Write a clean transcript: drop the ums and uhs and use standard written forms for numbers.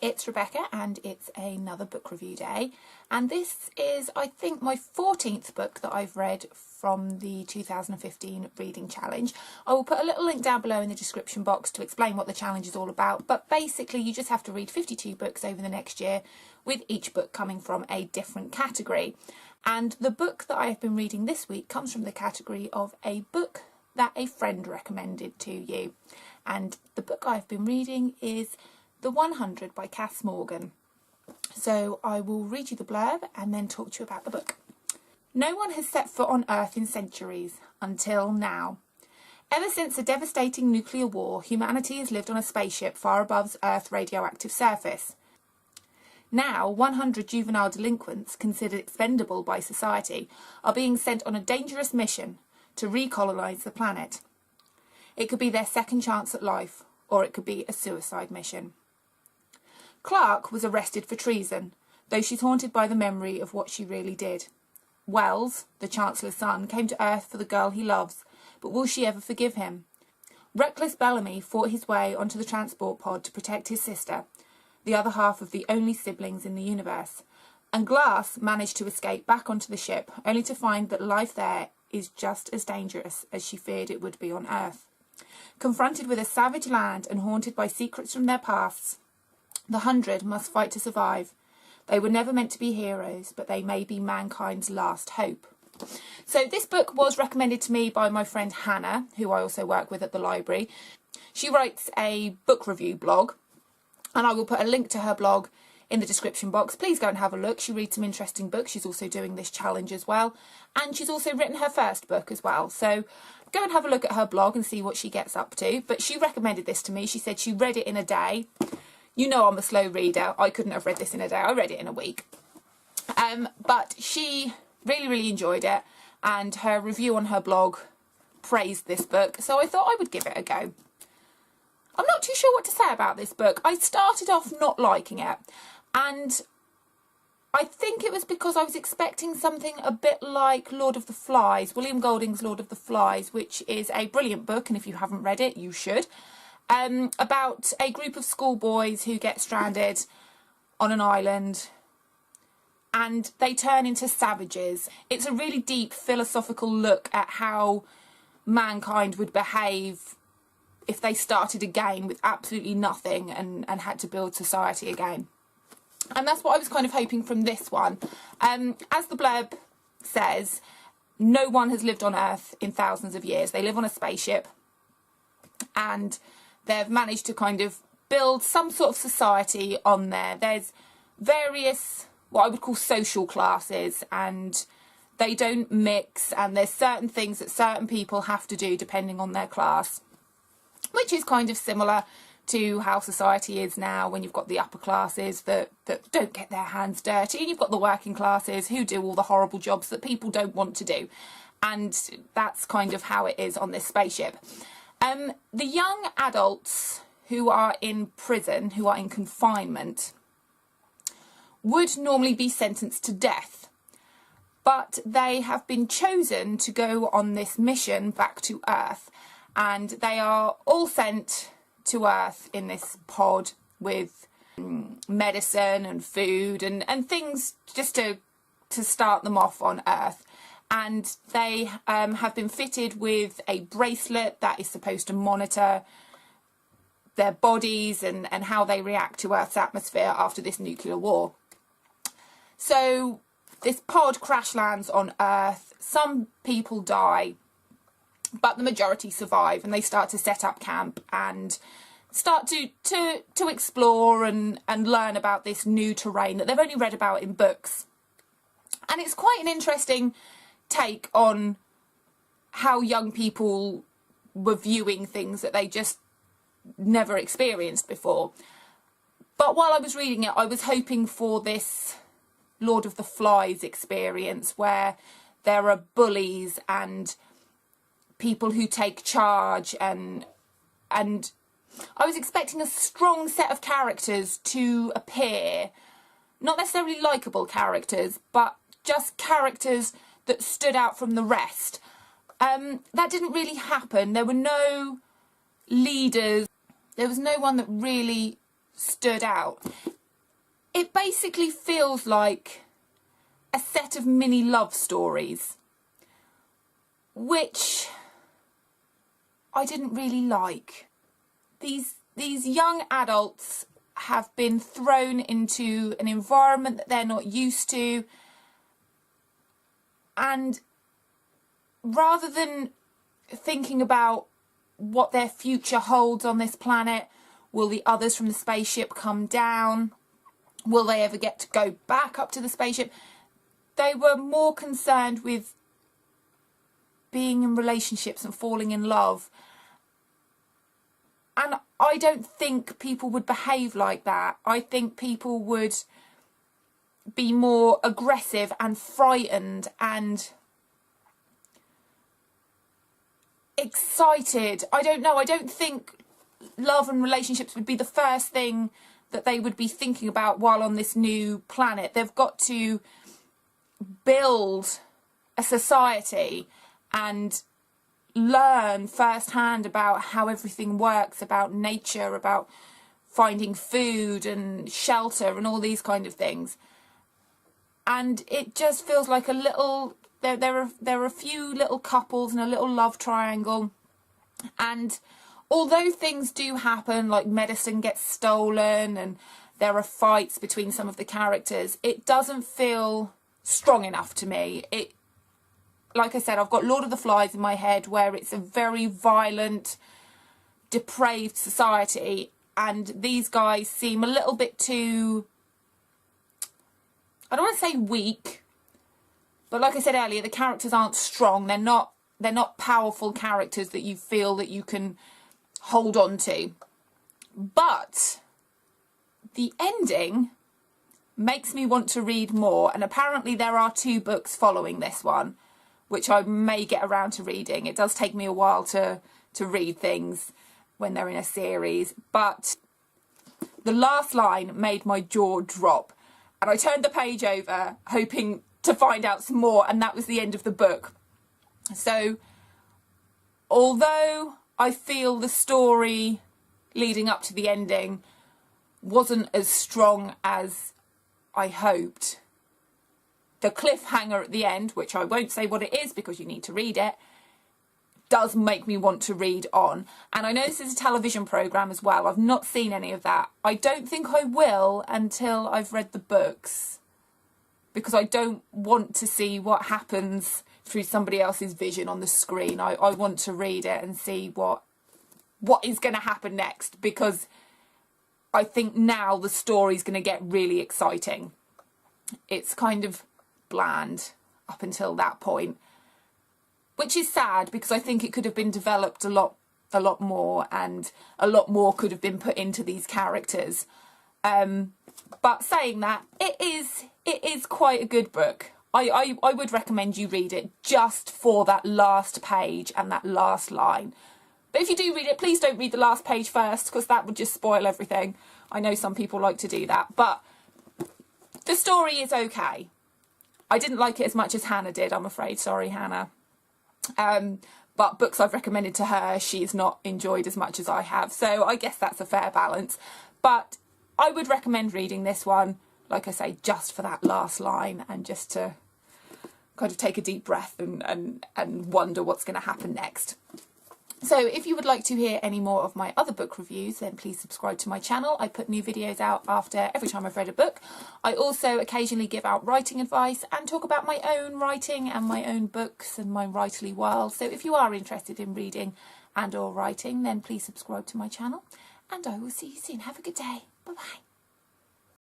it's Rebecca and it's another book review day, and this is, I think, my 14th book that I've read from the 2015 reading challenge. I will put a little link down below in the description box to explain what the challenge is all about, but basically you just have to read 52 books over the next year, with each book coming from a different category. And the book that I have been reading this week comes from the category of a book that a friend recommended to you, and the book I've been reading is The 100 by Kass. So I will read you the blurb and then talk to you about the book. No one has set foot on Earth in centuries, until now. Ever since a devastating nuclear war, humanity has lived on a spaceship far above Earth's radioactive surface. Now, 100 juvenile delinquents, considered expendable by society, are being sent on a dangerous mission to recolonise the planet. It could be their second chance at life, or it could be a suicide mission. Clark was arrested for treason, though she's haunted by the memory of what she really did. Wells, the Chancellor's son, came to Earth for the girl he loves, but will she ever forgive him? Reckless Bellamy fought his way onto the transport pod to protect his sister, the other half of the only siblings in the universe, and Glass managed to escape back onto the ship, only to find that life there is just as dangerous as she feared it would be on Earth. Confronted with a savage land and haunted by secrets from their pasts, the 100 must fight to survive. They were never meant to be heroes, but they may be mankind's last hope. So this book was recommended to me by my friend Hannah, who I also work with at the library. She writes a book review blog, and I will put a link to her blog in the description box. Please go and have a look. She reads some interesting books. She's also doing this challenge as well, and she's also written her first book as well. So go and have a look at her blog and see what she gets up to. But she recommended this to me. She said she read it in a day. You know I'm a slow reader. I couldn't have read this in a day. I read it in a week. But she really enjoyed it, and her review on her blog praised this book, so I thought I would give it a go. I'm not too sure what to say about this book. I started off not liking it, and I think it was because I was expecting something a bit like Lord of the Flies, William Golding's Lord of the Flies, which is a brilliant book, and if you haven't read it, you should. About a group of schoolboys who get stranded on an island and they turn into savages. It's a really deep philosophical look at how mankind would behave if they started again with absolutely nothing and had to build society again. And that's what I was kind of hoping from this one. As the blurb says, no one has lived on Earth in thousands of years. They live on a spaceship, and they've managed to kind of build some sort of society on there. There's various, what I would call social classes, and they don't mix, and there's certain things that certain people have to do depending on their class, which is kind of similar to how society is now, when you've got the upper classes that don't get their hands dirty, and you've got the working classes who do all the horrible jobs that people don't want to do. And that's kind of how it is on this spaceship. The young adults who are in prison, who are in confinement, would normally be sentenced to death, but they have been chosen to go on this mission back to Earth, and they are all sent to Earth in this pod with medicine and food and things just to start them off on Earth. And they have been fitted with a bracelet that is supposed to monitor their bodies and how they react to Earth's atmosphere after this nuclear war. So this pod crash lands on Earth. Some people die, but the majority survive, and they start to set up camp and start to explore and learn about this new terrain that they've only read about in books. And it's quite an interesting take on how young people were viewing things that they just never experienced before. But while I was reading it, I was hoping for this Lord of the Flies experience where there are bullies and people who take charge, and I was expecting a strong set of characters to appear, not necessarily likeable characters, but just characters that stood out from the rest. That didn't really happen. There were no leaders. There was no one that really stood out. it basically feels like a set of mini love stories, which I didn't really like. These young adults have been thrown into an environment that they're not used to, and rather than thinking about what their future holds on this planet, will the others from the spaceship come down? Will they ever get to go back up to the spaceship? They were more concerned with being in relationships and falling in love. And I don't think people would behave like that. I think people would be more aggressive and frightened and excited. I don't know. I don't think love and relationships would be the first thing that they would be thinking about while on this new planet. They've got to build a society and learn firsthand about how everything works, about nature, about finding food and shelter and all these kind of things. And it just feels like a little, there are a few little couples and a little love triangle. And although things do happen, like medicine gets stolen and there are fights between some of the characters, it doesn't feel strong enough to me. Like I said, I've got Lord of the Flies in my head, where it's a very violent, depraved society, and these guys seem a little bit too, I don't want to say weak, but like I said earlier, the characters aren't strong. They're not powerful characters that you feel that you can hold on to. But the ending makes me want to read more, and apparently there are 2 books following this one, which I may get around to reading. It does take me a while to read things when they're in a series, but the last line made my jaw drop, and I turned the page over hoping to find out some more, and that was the end of the book. So although I feel the story leading up to the ending wasn't as strong as I hoped, the cliffhanger at the end, which I won't say what it is because you need to read it, does make me want to read on. And I know this is a television programme as well. I've not seen any of that. I don't think I will until I've read the books, because I don't want to see what happens through somebody else's vision on the screen. I want to read it and see what is going to happen next, because I think now the story's going to get really exciting. It's kind of bland up until that point, which is sad, because I think it could have been developed a lot more, and a lot more could have been put into these characters. But saying that, it is quite a good book. I would recommend you read it just for that last page and that last line. But if you do read it, please don't read the last page first, because that would just spoil everything. I know some people like to do that, but the story is okay. I didn't like it as much as Hannah did, I'm afraid. Sorry, Hannah. But books I've recommended to her, she's not enjoyed as much as I have. So I guess that's a fair balance. But I would recommend reading this one, like I say, just for that last line, and just to kind of take a deep breath and wonder what's going to happen next. So if you would like to hear any more of my other book reviews, then please subscribe to my channel. I put new videos out after every time I've read a book. I also occasionally give out writing advice and talk about my own writing and my own books and my writerly world. So if you are interested in reading and or writing, then please subscribe to my channel, and I will see you soon. Have a good day. Bye bye.